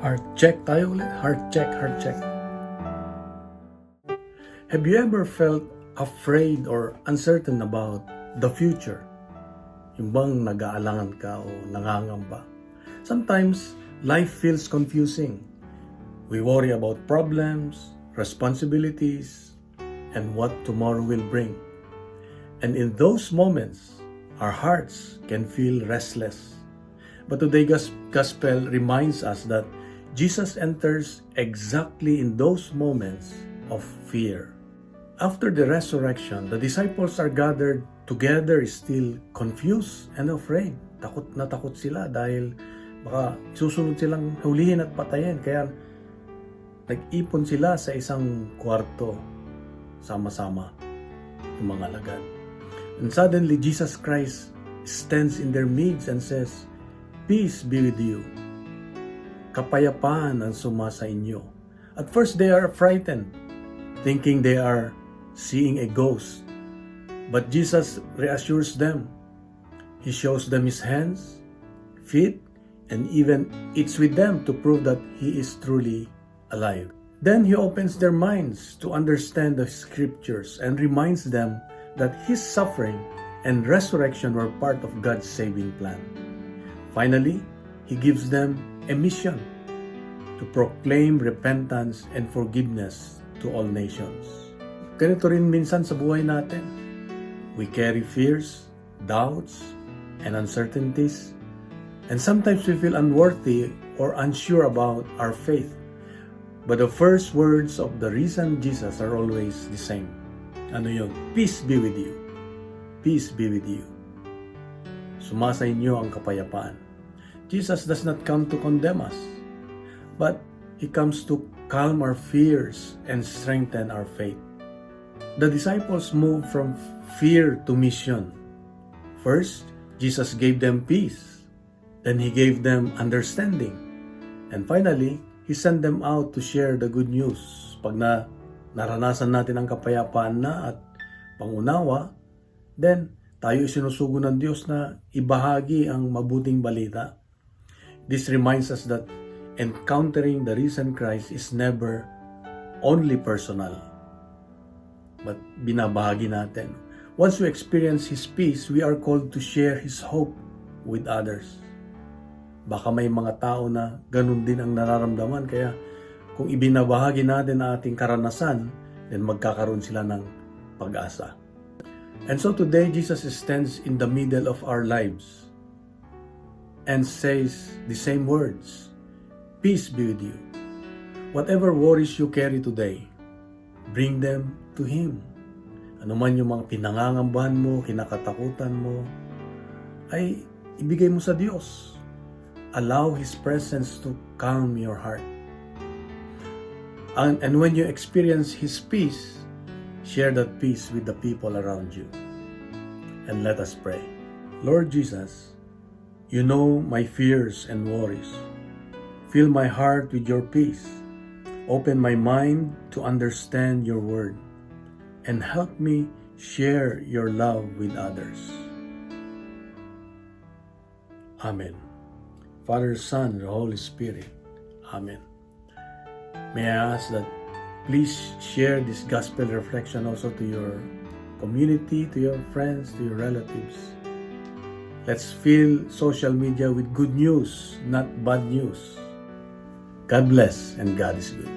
Heart check tayo ulit. Heart check, heart check. Have you ever felt afraid or uncertain about the future? Yung bang nag-aalangan ka o nangangamba? Sometimes, life feels confusing. We worry about problems, responsibilities, and what tomorrow will bring. And in those moments, our hearts can feel restless. But today's gospel reminds us that Jesus enters exactly in those moments of fear. After the resurrection, the disciples are gathered together still confused and afraid. Takot na takot sila dahil baka susunod silang hulihin at patayin. Kaya nag-ipon sila sa isang kwarto sama-sama yung mga alagad. And suddenly, Jesus Christ stands in their midst and says, "Peace be with you." Kapayapaan ang sumasa inyo. At first, they are frightened, thinking they are seeing a ghost. But Jesus reassures them. He shows them His hands, feet, and even eats with them to prove that He is truly alive. Then He opens their minds to understand the scriptures and reminds them that His suffering and resurrection were part of God's saving plan. Finally, He gives them a mission to proclaim repentance and forgiveness to all nations. Ganito rin minsan sa buhay natin. We carry fears, doubts, and uncertainties. And sometimes we feel unworthy or unsure about our faith. But the first words of the risen Jesus are always the same. Ano yun? Peace be with you. Peace be with you. Sumasa inyo ang kapayapaan. Jesus does not come to condemn us, but He comes to calm our fears and strengthen our faith. The disciples moved from fear to mission. First, Jesus gave them peace. Then He gave them understanding. And finally, He sent them out to share the good news. Pag naranasan natin ang kapayapaan na at pangunawa, then tayo sinusugo ng Diyos na ibahagi ang mabuting balita. This reminds us that encountering the risen Christ is never only personal, but binabahagi natin. Once we experience His peace, we are called to share His hope with others. Baka may mga tao na ganun din ang nararamdaman, kaya kung ibinabahagi natin ang ating karanasan, then magkakaroon sila ng pag-asa. And so today, Jesus stands in the middle of our lives and says the same words, "Peace be with you." Whatever worries you carry today, bring them to Him. Ano man yung mga pinangangambahan mo, kinakatakutan mo, ay ibigay mo sa Diyos. Allow His presence to calm your heart. And when you experience His peace, share that peace with the people around you. And let us pray. Lord Jesus, You know my fears and worries. Fill my heart with Your peace. Open my mind to understand Your word. And help me share Your love with others. Amen. Father, Son, and Holy Spirit. Amen. May I ask that please share this gospel reflection also to your community, to your friends, to your relatives. Let's fill social media with good news, not bad news. God bless and God is good.